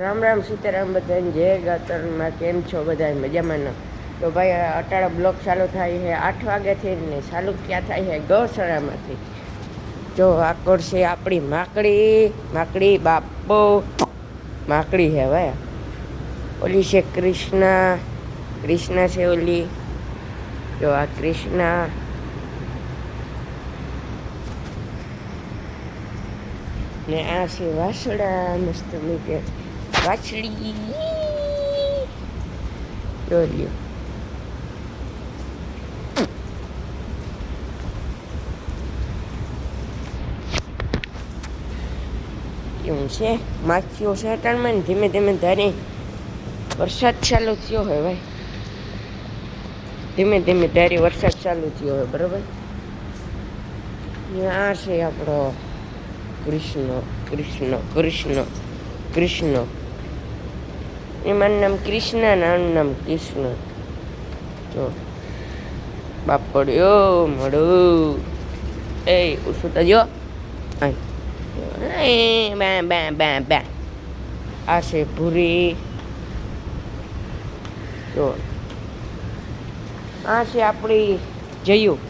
રામ રામ સીતારામ બધાને જય ગાતરમાં કેમ છો બધા મજામાં ન તો ભાઈ અટાળા બ્લોક ચાલુ થાય છે 8 વાગ્યાથી ને ચાલુ ક્યાં થાય છે ગૌશાળામાંથી જો આકોર છે આપણી માકડી બાપો માકડી છે ભાઈ ઓલી છે કૃષ્ણ છે ઓલી જો આ કૃષ્ણ ને આ છે વાસડા મસ્ત મીકે વાછડી જોઈ એવું છે માખીઓ શેટાણમાં ને ધીમે ધીમે ધારી વરસાદ ચાલુ થયો હોય ભાઈ ધીમે ધીમે ધારી વરસાદ ચાલુ થયો હોય બરાબર આ છે આપણો કૃષ્ણ એમાં નામ કૃષ્ણ નાનું નામ કૃષ્ણ જો બાપડ્યો મળું એ ઉસુતા જો આ છે ભૂરી જો આ છે આપણી જયું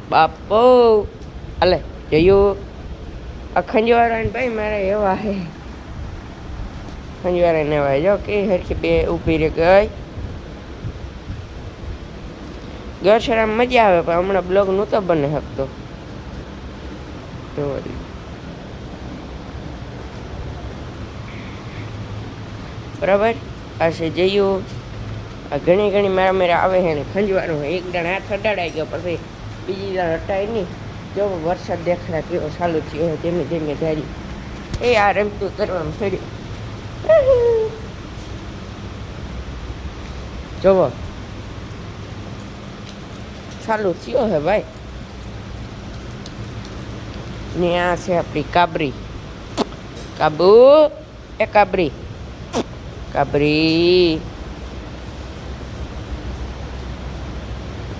બાપો અલે જયું આ ખંજવાળા ને ભાઈ મારે એવા હે ખંજવાળા ને એવા જો કે હરખી બે ઊભી રે ગઈ ગૌશાળામાં મજા આવે પણ હમણાં બ્લોગ નહોતો બને શકતો બરાબર આ છે જયું આ ઘણી મારા આવે છે ને ખંજવાનું એક દાણ હાથ અડાડાઈ ગયો પછી બીજી દાણ હટાય નહીં જો વરસાદ દેખાડા કેવો ચાલુ થયો ધીમે ધીમે ધારી એ આ રમતું કરવાનું થયું જોવો ચાલુ થયો હે ભાઈ ને આ છે આપણી કાબરી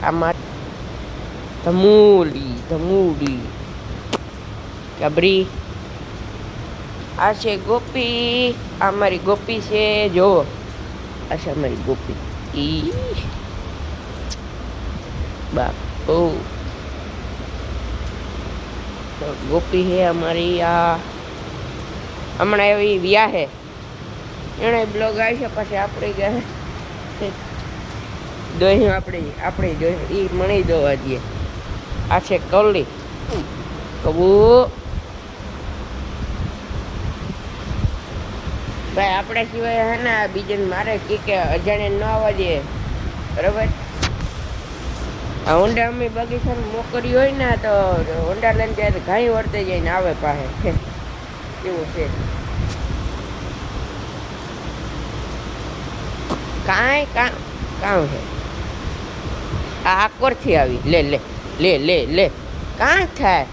આમાં ધમૂડી કાબરી આ છે ગોપી આ મારી ગોપી છે જોવો આ છે અમારી ગોપી બાપો ગોપી હે અમારી આ હમણાં એવી વ્યા હે એને બ્લોગ આવી છે પછી આપણે ગયા દોહી આપણે દોહી એ મણી દોવા દઈએ આ છે કવલી કબૂ ભાઈ આપણા સિવાય હે ને બીજાને મારે કે અજાણે ન આવવા દે બરાબર આ ઊંડા અમે બગીચામાં મોકરી હોય ને તો ઊંડા લઈને ત્યારે ઘાઈ વર્તે જઈને આવે પાસે એવું છે કામ છે આ આકોરથી આવી લે કાં થાય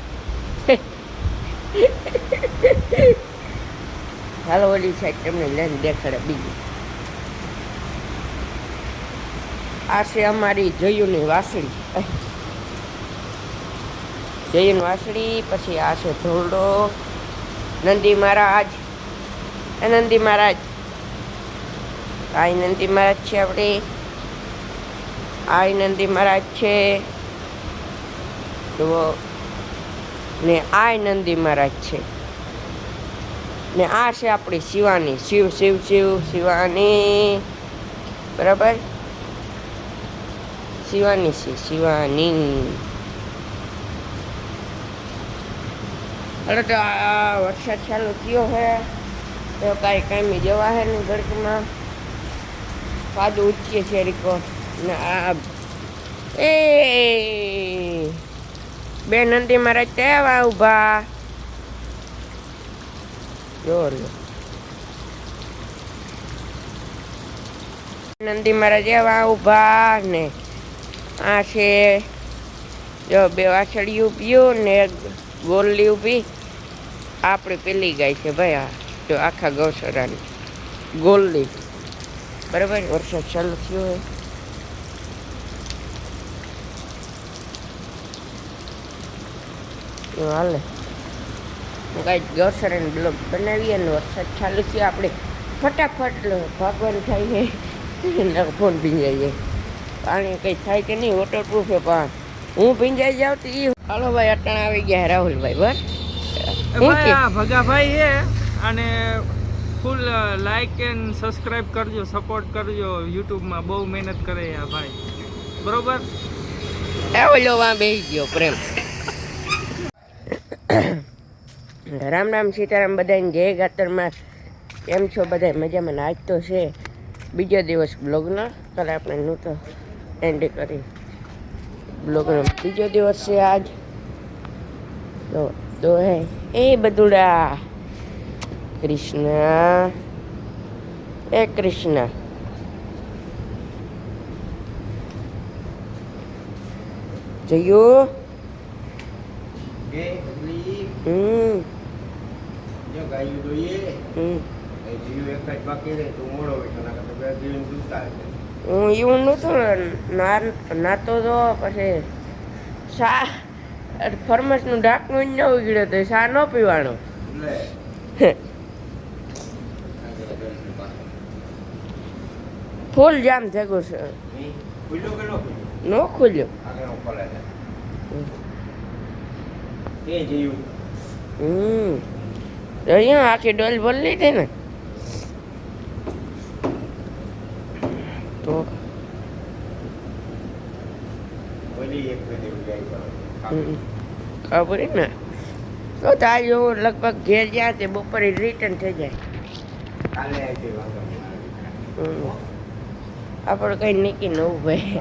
હાલો ઓલી સાઈડ તમને લઈને દેખાડે બીજી આ છે અમારી જયુની વાસળી પછી આ છે ધોરડો નંદી મહારાજ આ નંદી મહારાજ છે આપણે આ નંદી મહારાજ છે જુઓ ને આ નંદી મહારાજ છે ને આ છે આપણી શિવાની શિવાની બરાબર શિવાની છે હવે તો આ વરસાદ ચાલુ થયો હે તો કાંઈ જવા હે ને ગળકમાં પાદું ઉચીએ છે રીકો ને આ એ બે નંદી મહારાજ તેવા ઊભા જો નંદી મહારાજ એવા ઊભા ને આ છે જો બે વાછડી ઊભી ને ગોલલી ઊભી આપણે પેલી ગાય છે ભાઈ આ જો આખા ગૌશાળાની ગોલલી બરાબર વરસાદ ચાલુ થયો હોય હાલે કાંઈ ગૌસરાનો બ્લોગ બનાવીએ અને વરસાદ ચાલુ છે આપણે ફટાફટ ભાગવાનું થાય છે ફોન ભીંજાઈ જાય પાણી કંઈ થાય કે નહીં વોટરપ્રૂફ છે પણ હું ભીંજાઈ જાઉં તો એ હાલો ભાઈ અટાણા આવી ગયા રાહુલભાઈ બસ ભાઈ આ ભગાભાઈ છે અને ફૂલ લાઈક એન્ડ સબસ્ક્રાઇબ કરજો સપોર્ટ કરજો યુટ્યુબમાં બહુ મહેનત કરે આ ભાઈ બરોબર ઓલો વાં બેસી ગયો પ્રેમ રામ રામ સીતારામ બધાને જય ગાતરમાં કેમ છો બધા મજામાં આજ તો છે બીજો દિવસ બ્લોગનો કાલે આપણે નહોતો એન્ડ કરી બ્લોગનો બીજો દિવસ છે આજ તો હે એ બદુડા કૃષ્ણ એ કૃષ્ણ જયું હું એવું નહોતું નાતો તો પછી સા ફરમાસનું ઢાંકણું જ ન ઉગડ્યો તો સા ન પીવાનો ફૂલ જામ થયું છે નો ખુલ્યો અહીંયા આખી ડોલ ભરી લીધી ને તો ખબર ને તો તાજ લગભગ ઘેર ગયા તે બપોરે રિટર્ન થઈ જાય આપણે કઈ નીકી નવું ભાઈ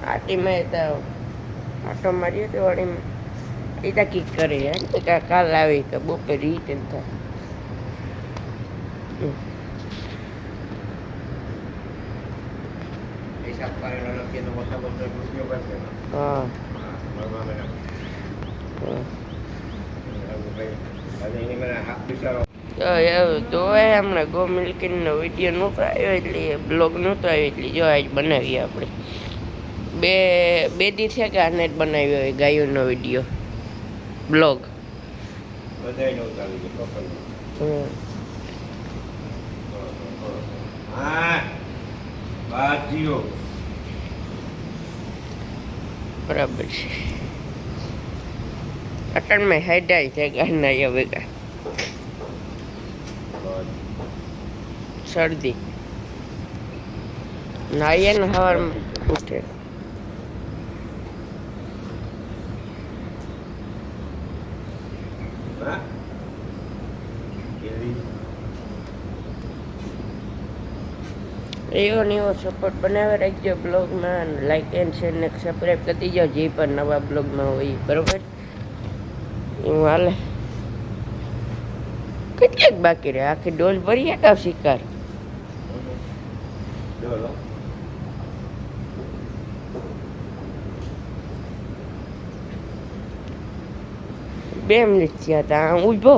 આટીમાં તો આટો માર્યો તો વાડીમાં એ તો કીક કરે કાલ આવી કે બપોરે રિટર્ન થાય હા તો હમણાં ગો મિલ્કીનો વિડીયો નહોતો આવ્યો એટલે બ્લોગ નહોતો આવ્યો એટલે જો આજ બનાવીએ આપણે બે દી છે કે આને જ બનાવ્યો હોય ગાયોનો વિડીયો બ્લોગ બરાબર છે અટણમાં હાઈડાય છે ગાયના હવે શરદી નાઈએ ને સવારમાં ઉઠે એવો ને એવો સપોર્ટ બનાવી રાખજો બ્લોગમાં લાઈક એન્ડ શેર ને સબસ્ક્રાઈબ કરી જાઓ જે પણ નવા બ્લોગમાં હોય બરોબર એવું હાલે કેટલીક બાકી રહે આખી ડોલ ભરી હતા શિકાર બે મિનિટ થયા હતા ઊભો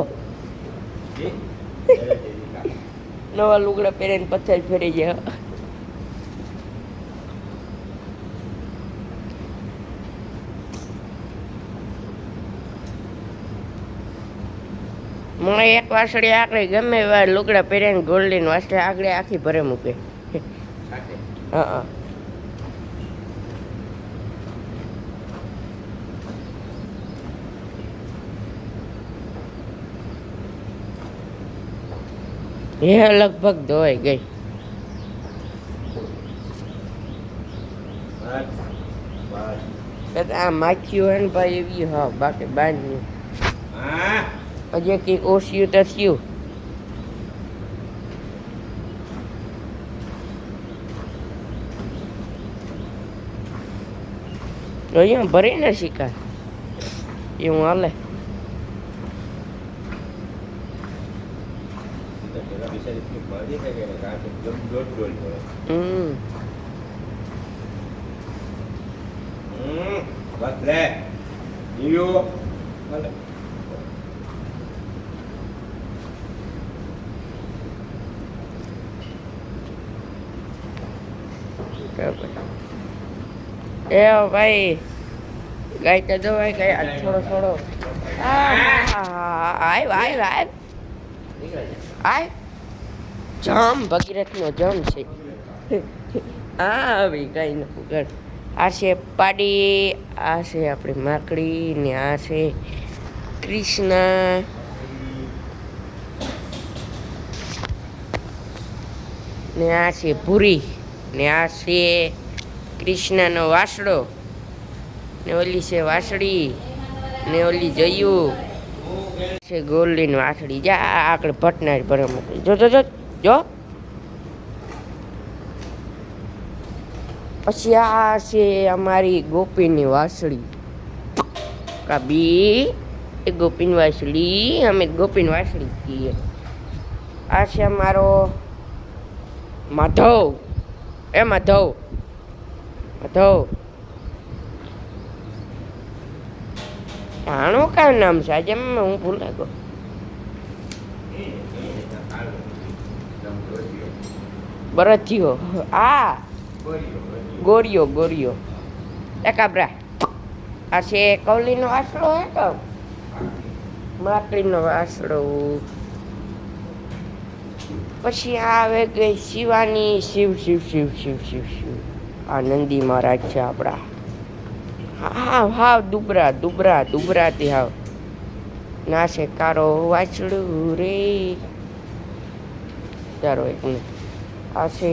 નવા લુગડા પહેરીને પથ્થર ફેરી ગયા મને એક વાસળી આકડે ગમે એવા લુગડા પહેરીને ગોલ્ડીન વાસળી આગળ આખી ભરે મૂકે હા એ લગભગ ધોવાઈ ગઈ આ માખ્યું હોય ને ભાઈ એવી હા બાકી બાંધ્યું હજી કંઈક ઓછ્યું તો થયું અહીંયા ભરીને શિકાર એવું હાલે એ ભાઈ ગાય તો દવાઈ ગયા થોડો થોડો આય જમ ભગીરથનો જમ છે. આવી કઈ ન પુગડ. આ છે પાડી, આ છે આપણી માકડી ને આ છે કૃષ્ણ. ને આ છે ભૂરી ને આ છે કૃષ્ણનો વાસડો ને ઓલી છે વાસળી ને ઓલી જયું છે ગોરલીની વાસળી. જા આગળ ભટનાર ભરમ જો જો જો જો. પછી આ છે અમારી ગોપીની વાસળી. કાબી એ ગોપીની વાસળી, અમે ગોપીની વાસળી કહીએ. આ છે અમારો માધવ. એ માધવ માધવ આનું કાં નામ છે આજે હું ભૂલાઈ ગયો. બરથિયો. આ ગોરિયો ગોરિયો એકાબ્રા. આ છે કવલીનો વાસળો હે તો માકડીનો વાસળો. પછી આવે ગઈ શિવાની. શિવ શિવ શિવ શિવ શિવ શિવ. આ નંદી મહારાજ છે આપણા. હાવ હાવ દુબરા દુબરા દુબરાથી હાવ. ના છે કારો વાછડું રે ચારો એક ને. આ છે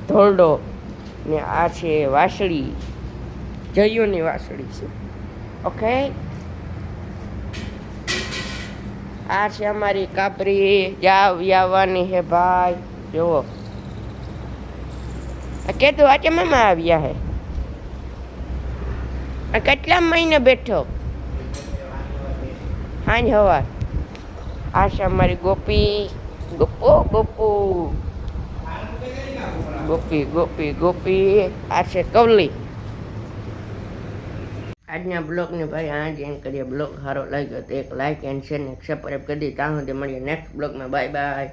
ધોરડો ને આ છે વાસળી, જયોની વાસળી છે. ઓકે. આ છે અમારી કાપરી. આવવાની હે ભાઈ. જુઓ કીધું આજે મામા આવ્યા હે. કેટલા મહિને બેઠો? હાંજ હવા. આ છે અમારી ગોપી. ગોપો ગોપો ગોપી ગોપી ગોપી. આ છે કવલી. આજના બ્લોગને ભાઈ આ જ એન્ડ કરીએ. બ્લોગ સારો લાગ્યો તો એક લાઇક એન્ડ શેર ને સબસ્ક્રાઈબ કરી દી. ત્યાં સુધી મળીએ નેક્સ્ટ બ્લોગમાં. Bye bye.